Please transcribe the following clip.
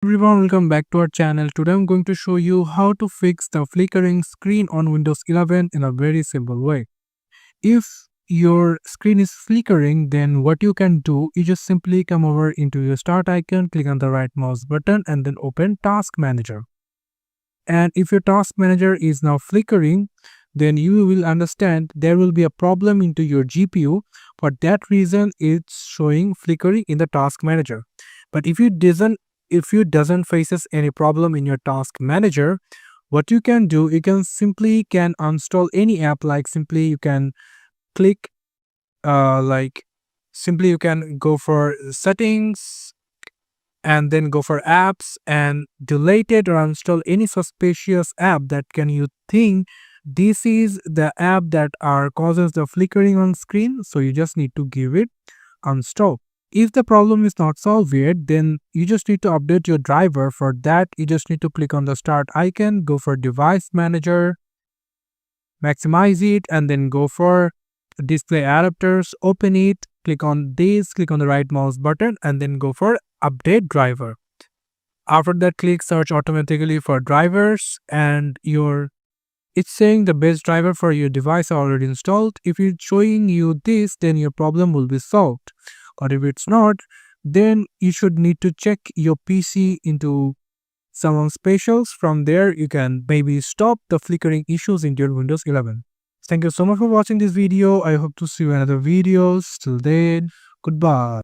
Everyone, welcome back to our channel. Today I'm going to show you how to fix the flickering screen on Windows 11 in a very simple way. If your screen is flickering, then what you can do is just simply come over into your start icon, click on the right mouse button and then open Task Manager. And if your Task Manager is now flickering, then you will understand there will be a problem into your GPU. For that reason, it's showing flickering in the Task Manager. But if you doesn't faces any problem in your Task Manager, what you can do, you can simply uninstall any app. Like simply you can click like simply you can go for settings and then go for apps and delete it or uninstall any suspicious app that can you think this is the app that are causes the flickering on screen. So you just need to give it uninstall. If the problem is not solved yet, then you just need to update your driver. For that, you just need to click on the start icon, go for device manager, maximize it, and then go for display adapters, open it, click on this, click on the right mouse button, and then go for update driver. After that, click search automatically for drivers, and it's saying the best driver for your device are already installed. If it's showing you this, then your problem will be solved. Or if it's not, then you should need to check your PC into some specials. From there, you can maybe stop the flickering issues in your Windows 11. Thank you so much for watching this video. I hope to see you in another videos. Till then, goodbye.